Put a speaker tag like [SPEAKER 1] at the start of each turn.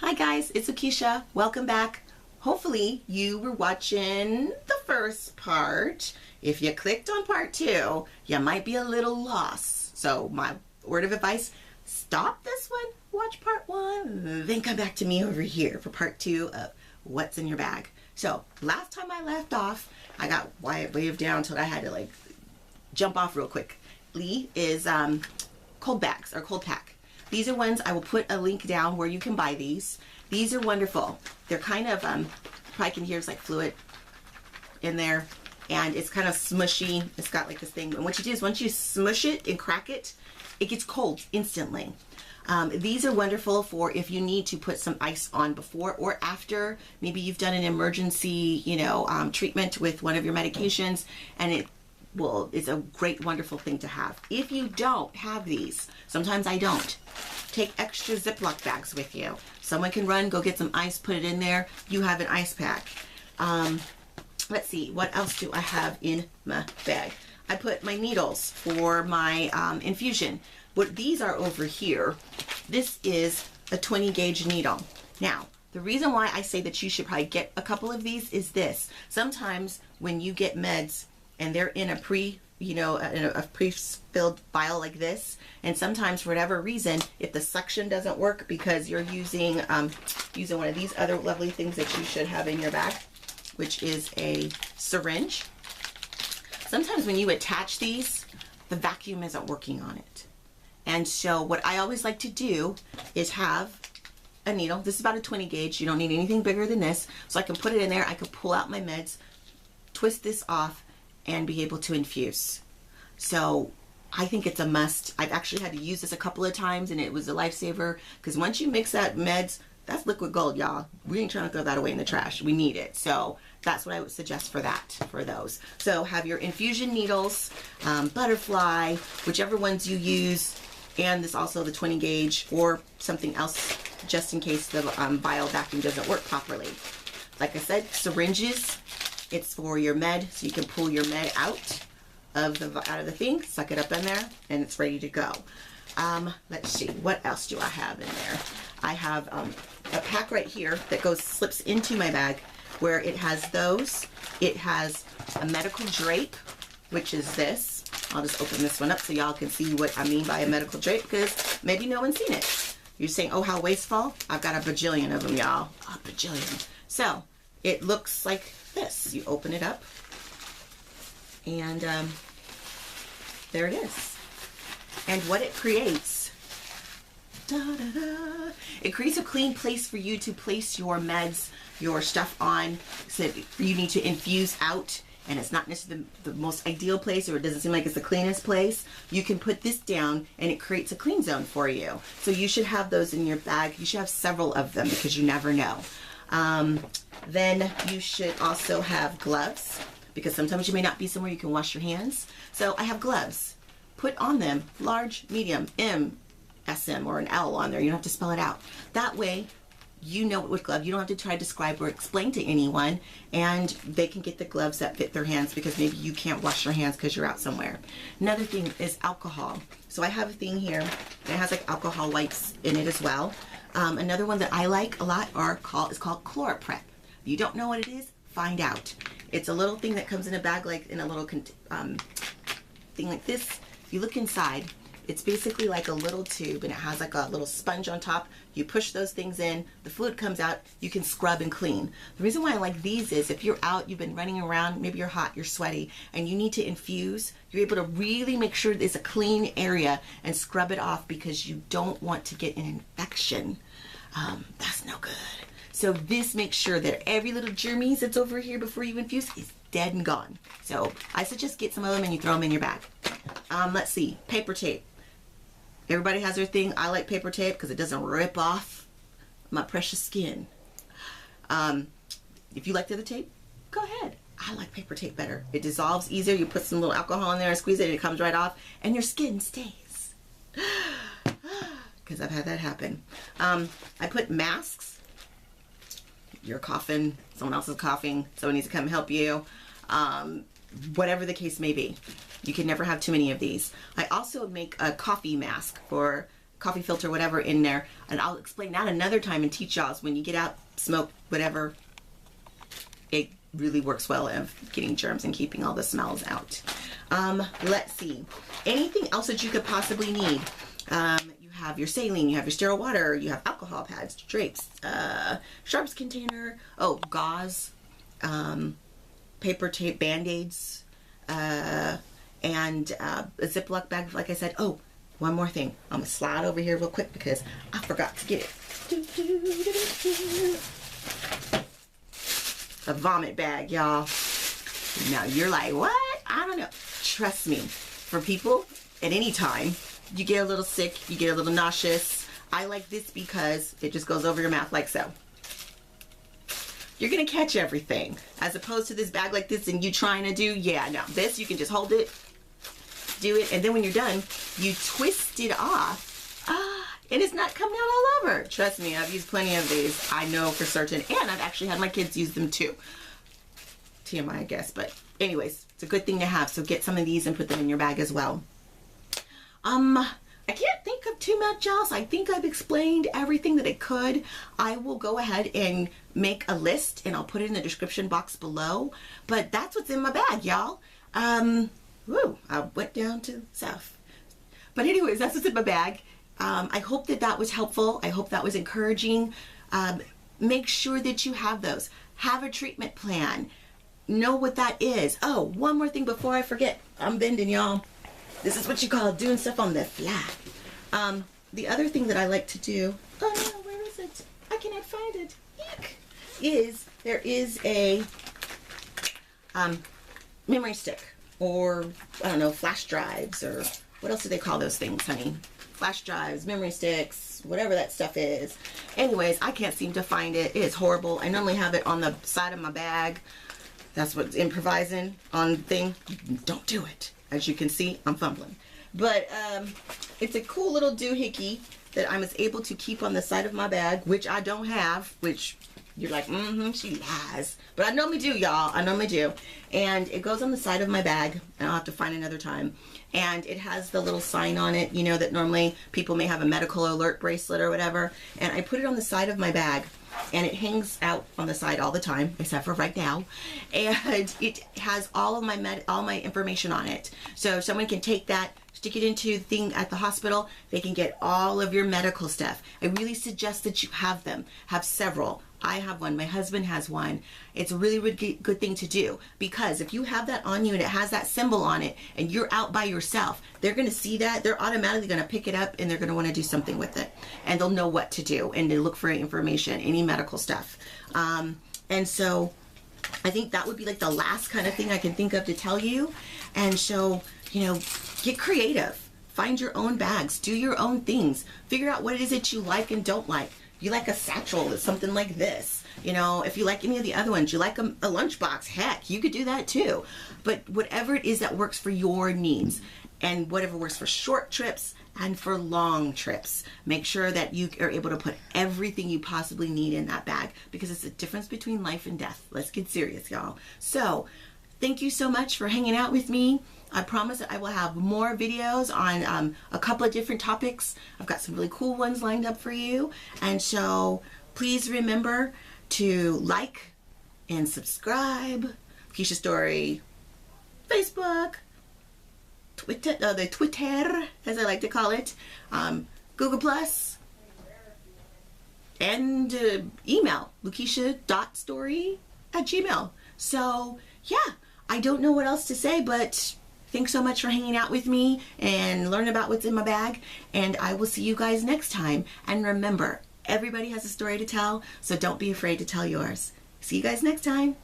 [SPEAKER 1] Hi guys, it's Loukisha. Welcome back. Hopefully you were watching the first part. If you clicked on part 2, you might be a little lost. So my word of advice, stop this one, watch part 1, then come back to me over here for part 2 of what's in your bag. So last time I left off, I got waved down until I had to jump off real quick. Lee is cold bags or cold pack. These are ones I will put a link down where you can buy these. These are wonderful. They're kind of, probably can hear it's like fluid in there, and it's kind of smushy. It's got like this thing, and what you do is once you smush it and crack it, it gets cold instantly. These are wonderful for if you need to put some ice on before or after. Maybe you've done an emergency, treatment with one of your medications, and it's a great, wonderful thing to have. If you don't have these, sometimes I don't, take extra Ziploc bags with you. Someone can run, go get some ice, put it in there. You have an ice pack. Let's see, what else do I have in my bag? I put my needles for my infusion. What these are over here, this is a 20 gauge needle. Now, the reason why I say that you should probably get a couple of these is this. Sometimes when you get meds and they're in a in a pre-filled vial like this, and sometimes for whatever reason, if the suction doesn't work because you're using one of these other lovely things that you should have in your bag, which is a syringe. Sometimes when you attach these, the vacuum isn't working on it. And so what I always like to do is have a needle. This is about a 20 gauge. You don't need anything bigger than this. So I can put it in there. I can pull out my meds, twist this off, and be able to infuse. So I think it's a must. I've actually had to use this a couple of times, and it was a lifesaver, because once you mix that meds, that's liquid gold, y'all. We ain't trying to throw that away in the trash. We need it. So that's what I would suggest for those. So have your infusion needles, butterfly, whichever ones you use, and this also the 20 gauge or something else just in case the vial vacuum doesn't work properly. Like I said, syringes. It's for your med, so you can pull your med out of the thing, suck it up in there, and it's ready to go. Let's see, what else do I have in there? I have a pack right here that slips into my bag, where it has those. It has a medical drape, which is this. I'll just open this one up so y'all can see what I mean by a medical drape, because maybe no one's seen it. You're saying, oh, how wasteful? I've got a bajillion of them, y'all. A bajillion. So it looks like this. You open it up, and there it is. And what it creates, it creates a clean place for you to place your meds, your stuff on. So you need to infuse out, and it's not necessarily the most ideal place, or it doesn't seem like it's the cleanest place. You can put this down, and it creates a clean zone for you. So you should have those in your bag. You should have several of them, because you never know. Then you should also have gloves, because sometimes you may not be somewhere you can wash your hands. So I have gloves. Put on them large, medium, M, SM, or an L on there. You don't have to spell it out. That way you know what glove. You don't have to try to describe or explain to anyone, and they can get the gloves that fit their hands, because maybe you can't wash your hands because you're out somewhere. Another thing is alcohol. So I have a thing here that has like alcohol wipes in it as well. Another one that I like a lot is called ChloroPrep. If you don't know what it is, find out. It's a little thing that comes in a bag, like in a little thing like this. If you look inside, it's basically like a little tube, and it has like a little sponge on top. You push those things in, the fluid comes out, you can scrub and clean. The reason why I like these is if you're out, you've been running around, maybe you're hot, you're sweaty, and you need to infuse, you're able to really make sure it's a clean area and scrub it off, because you don't want to get an infection. That's no good. So this makes sure that every little germies that's over here before you infuse is dead and gone. So I suggest get some of them and you throw them in your bag. Let's see, paper tape. Everybody has their thing. I like paper tape because it doesn't rip off my precious skin. If you like the other tape, go ahead. I like paper tape better. It dissolves easier. You put some little alcohol in there and squeeze it, and it comes right off, and your skin stays. Because I've had that happen. I put masks. You're coughing, someone else is coughing, someone needs to come help you. Whatever the case may be. You can never have too many of these. I also make a coffee mask for coffee filter, whatever in there. And I'll explain that another time and teach y'all when you get out, smoke, whatever. It really works well of getting germs and keeping all the smells out. Let's see. Anything else that you could possibly need? You have your saline, you have your sterile water, you have alcohol pads, drapes, sharps container, gauze, paper tape, band-aids, and a Ziploc bag, like I said. Oh, one more thing. I'm gonna slide over here real quick because I forgot to get it. A vomit bag, y'all. Now you're like, what? I don't know. Trust me, for people at any time, you get a little sick, you get a little nauseous. I like this because it just goes over your mouth like so. You're gonna catch everything, as opposed to this bag like this and you trying to do, no, this you can just hold it, do it, and then when you're done, you twist it off, and it's not coming out all over. Trust me, I've used plenty of these. I know for certain, and I've actually had my kids use them too. TMI, I guess, but anyways, it's a good thing to have, so get some of these and put them in your bag as well. I can't think of too much else. I think I've explained everything that I could. I will go ahead and make a list and I'll put it in the description box below. But that's what's in my bag, y'all. I went down to south. But anyways, that's what's in my bag. I hope that that was helpful. I hope that was encouraging. Make sure that you have those. Have a treatment plan. Know what that is. Oh, one more thing before I forget. I'm bending, y'all. This is what you call doing stuff on the fly. The other thing that I like to do, where is it? I cannot find it. Eek. Is there is a memory stick, or I don't know, flash drives, or what else do they call those things, honey? Flash drives, memory sticks, whatever that stuff is. Anyways, I can't seem to find it. It is horrible. I normally have it on the side of my bag. That's what's improvising on the thing. Don't do it. As you can see, I'm fumbling. But it's a cool little doohickey that I was able to keep on the side of my bag, which I don't have, which you're like, she has. But I normally do, y'all. I normally do. And it goes on the side of my bag, and I'll have to find another time. And it has the little sign on it, you know, that normally people may have a medical alert bracelet or whatever. And I put it on the side of my bag, and it hangs out on the side all the time, except for right now. And it has all of my information on it. So someone can take that, stick it into the thing at the hospital. They can get all of your medical stuff. I really suggest that you have them. Have several. I have one. My husband has one. It's a really, really good thing to do, because if you have that on you and it has that symbol on it and you're out by yourself, they're going to see that. They're automatically going to pick it up and they're going to want to do something with it, and they'll know what to do and they look for information, any medical stuff. And so I think that would be like the last kind of thing I can think of to tell you. And so, you know, get creative. Find your own bags. Do your own things. Figure out what it is that you like and don't like. You like a satchel, it's something like this. You know, if you like any of the other ones, you like a lunchbox, heck, you could do that too. But whatever it is that works for your needs, and whatever works for short trips and for long trips, make sure that you are able to put everything you possibly need in that bag, because it's the difference between life and death. Let's get serious, y'all. So thank you so much for hanging out with me. I promise that I will have more videos on a couple of different topics. I've got some really cool ones lined up for you. And so please remember to like and subscribe. Loukisha Story, Facebook, Twitter, the Twitter, as I like to call it, Google Plus, and email, loukisha.story@gmail.com. So yeah, I don't know what else to say, but thanks so much for hanging out with me and learning about what's in my bag. And I will see you guys next time. And remember, everybody has a story to tell, so don't be afraid to tell yours. See you guys next time.